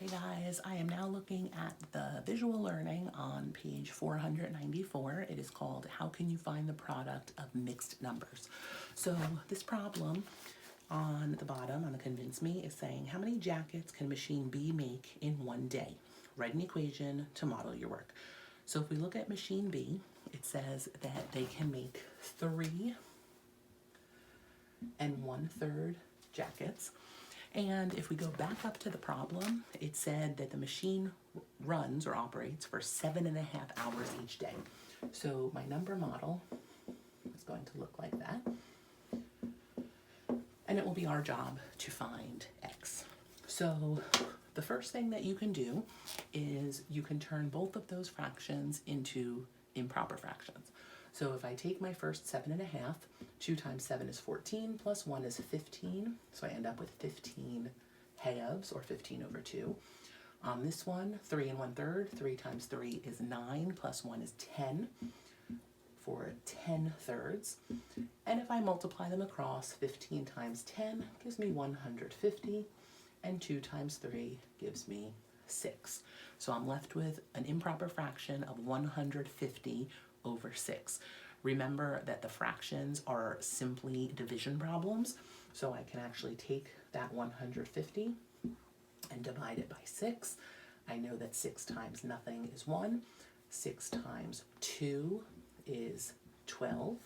Okay guys, I am now looking at the visual learning on page 494. It is called How Can You Find the Product of Mixed Numbers? So this problem on the bottom on the Convince Me is saying how many jackets can machine B make in one day? Write an equation to model your work. So if we look at machine B, it says that they can make 3 1/3 jackets. And if we go back up to the problem, it said that the machine runs or operates for 7.5 hours each day. So my number model is going to look like that. And it will be our job to find X. So the first thing that you can do is you can turn both of those fractions into improper fractions. So if I take my first 7.5, 2 times 7 is 14, plus 1 is 15, so I end up with 15 halves, or 15 over 2. On this one, 3 1/3, 3 times 3 is 9, plus 1 is 10, for 10 thirds. And if I multiply them across, 15 times 10 gives me 150, and 2 times 3 gives me 6. So I'm left with an improper fraction of 150 over 6. Remember that the fractions are simply division problems, so I can actually take that 150 and divide it by 6. I know that 6 times nothing is 1. 6 times 2 is 12.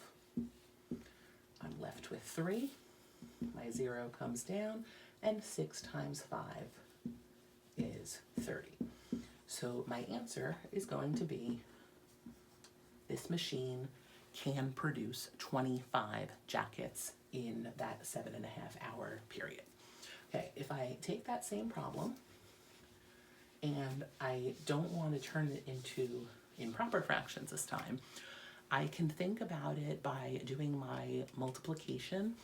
I'm left with 3. My 0 comes down, and 6 times 5 is 30. So my answer is going to be this machine can produce 25 jackets in that 7.5 hour period. Okay, if I take that same problem and I don't want to turn it into improper fractions this time, I can think about it by doing my multiplication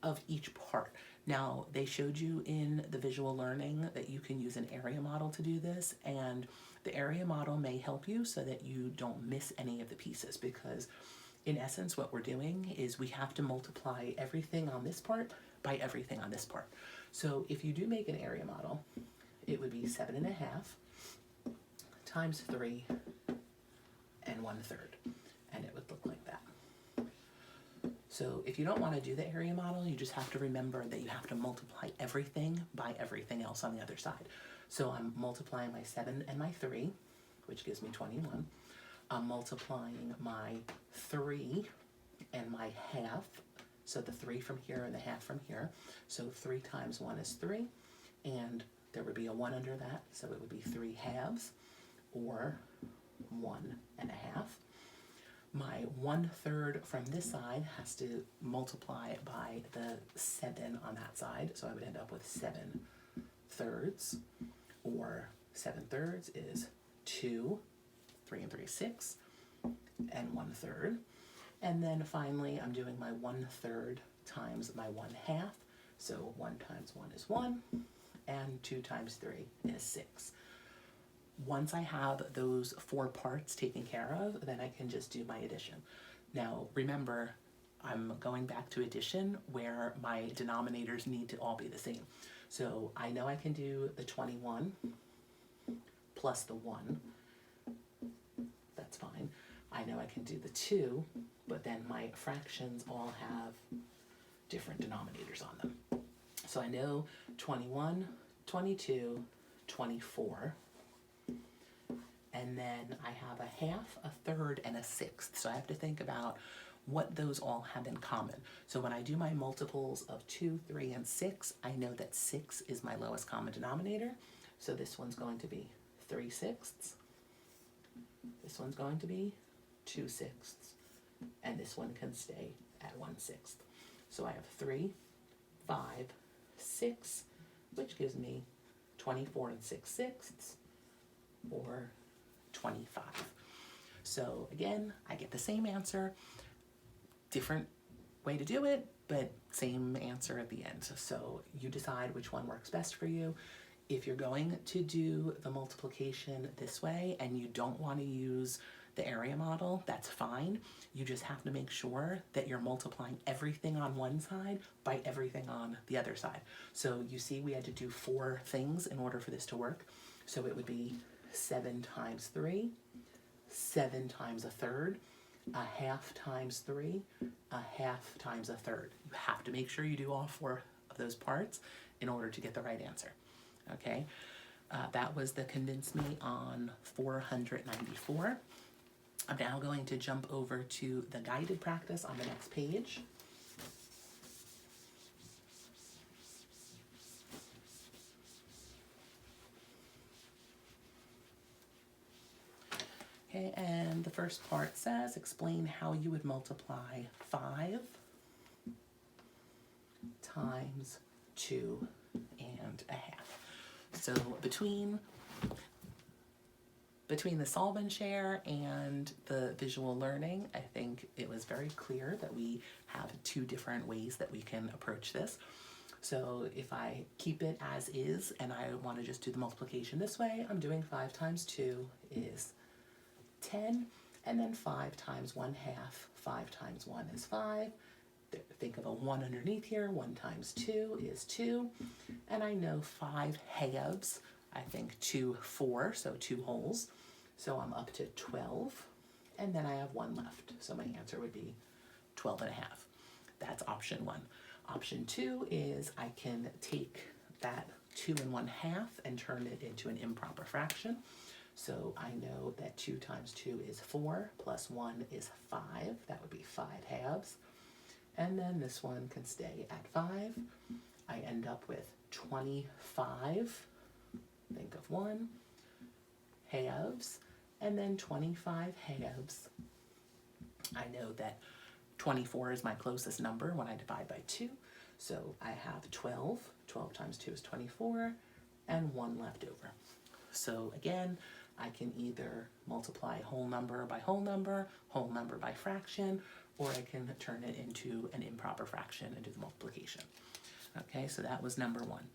of each part. Now, they showed you in the visual learning that you can use an area model to do this, and the area model may help you so that you don't miss any of the pieces, because in essence what we're doing is we have to multiply everything on this part by everything on this part. So if you do make an area model, it would be 7.5 times 3 1/3, and it would look like that. So if you don't want to do the area model, you just have to remember that you have to multiply everything by everything else on the other side. So I'm multiplying my 7 and my 3, which gives me 21. I'm multiplying my 3 and my half, so the 3 from here and the half from here. So 3 times 1 is 3, and there would be a 1 under that, so it would be 3 halves, or 1.5. My 1/3 from this side has to multiply by the 7 on that side, so I would end up with 7 thirds, or 7 thirds is 2, 3 and 3 is 6, and 1/3. And then finally I'm doing my 1/3 times my 1/2, so 1 times 1 is 1, and 2 times 3 is 6. Once I have those 4 parts taken care of, then I can just do my addition. Now remember, I'm going back to addition where my denominators need to all be the same. So I know I can do the 21 plus the 1. That's fine. I know I can do the 2, but then my fractions all have different denominators on them. So I know 21, 22, 24. And then I have a half, a third, and a sixth. So I have to think about what those all have in common. So when I do my multiples of 2, 3, and 6, I know that 6 is my lowest common denominator. So this one's going to be 3/6. This one's going to be 2/6. And this one can stay at 1/6. So I have 3, 5, 6, which gives me 24 and 6/6, or 25. So again, I get the same answer, different way to do it, but same answer at the end. So you decide which one works best for you. If you're going to do the multiplication this way and you don't want to use the area model, that's fine. You just have to make sure that you're multiplying everything on one side by everything on the other side. So you see we had to do 4 things in order for this to work. So it would be 7 times 3, 7 times a third, a half times 3, a half times a third. You have to make sure you do all 4 of those parts in order to get the right answer. Okay, that was the condensed me on 494. I'm now going to jump over to the guided practice on the next page. Okay, and the first part says, explain how you would multiply 5 times 2 and a half. So between the solve and share and the visual learning, I think it was very clear that we have 2 different ways that we can approach this. So if I keep it as is and I want to just do the multiplication this way, I'm doing 5 times 2 is 10, and then 5 times 1/2, 5 times 1 is 5. Think of a 1 underneath here, 1 times 2 is 2, and I know 5 halves, I think 2, 4, so 2 wholes. So I'm up to 12, and then I have 1 left. So my answer would be 12 and a half. That's option 1. Option 2 is I can take that 2 and 1/2 and turn it into an improper fraction. So I know that 2 times 2 is 4, plus 1 is 5. That would be 5 halves. And then this one can stay at 5. I end up with 25, think of 1, halves, and then 25 halves. I know that 24 is my closest number when I divide by 2. So I have 12. 12 times 2 is 24, and 1 left over. So again, I can either multiply whole number by whole number by fraction, or I can turn it into an improper fraction and do the multiplication. Okay, so that was number 1.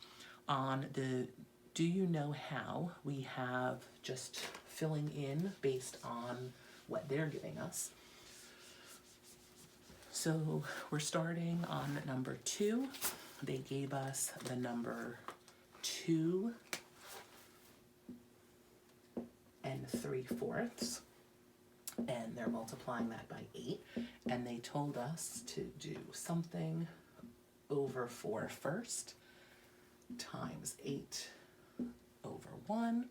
On the do you know how, we have just filling in based on what they're giving us. So we're starting on number 2. They gave us the number 2 3/4, and they're multiplying that by 8, and they told us to do something over 4 first, times 8 over 1,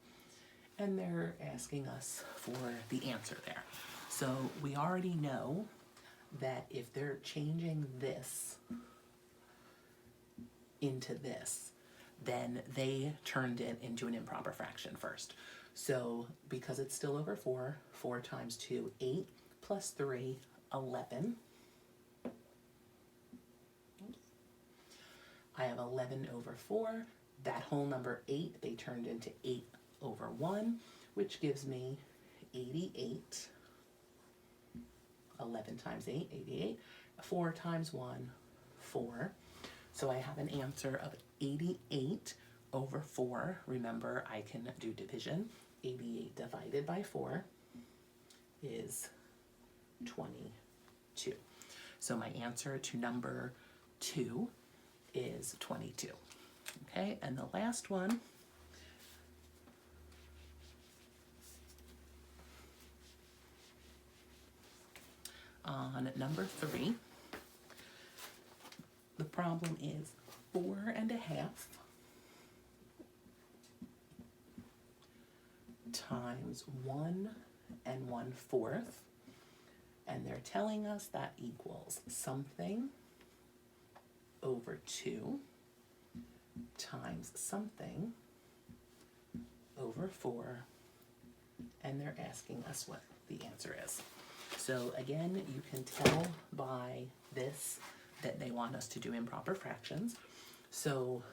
and they're asking us for the answer there. So we already know that if they're changing this into this, then they turned it into an improper fraction first. So because it's still over 4, 4 times 2, 8, plus 3, 11. I have 11 over 4. That whole number 8, they turned into 8 over 1, which gives me 88. 11 times 8, 88. 4 times 1, 4. So I have an answer of 88 over 4. Remember, I can do division. 88 divided by 4 is 22. So my answer to number 2 is 22. Okay, and the last one on number 3, the problem is 4 1/2 times 1 1/4, and they're telling us that equals something over 2 times something over 4, and they're asking us what the answer is. So again, you can tell by this that they want us to do improper fractions. So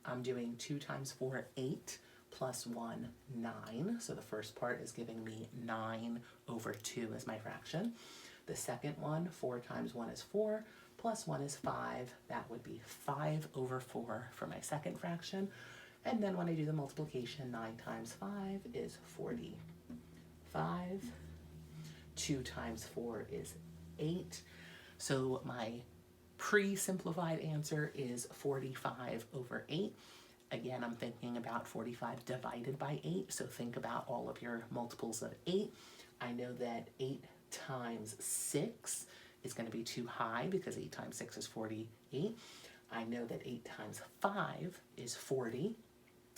I'm doing 2 times 4, 8, plus 1, 9. So the first part is giving me 9 over 2 as my fraction. The second one, 4 times 1 is 4, plus 1 is 5. That would be 5 over 4 for my second fraction. And then when I do the multiplication, 9 times 5 is 40. 5 2 times 4 is 8. So my pre-simplified answer is 45 over 8. Again, I'm thinking about 45 divided by 8, so think about all of your multiples of 8. I know that 8 times 6 is going to be too high because 8 times 6 is 48. I know that 8 times 5 is 40.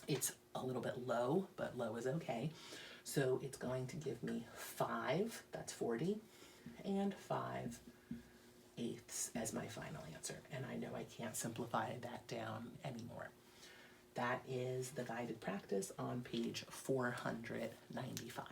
It's a little bit low, but low is okay. So it's going to give me 5, that's 40, and 5/8 as my final answer. And I know I can't simplify that down anymore. That is the guided practice on page 495.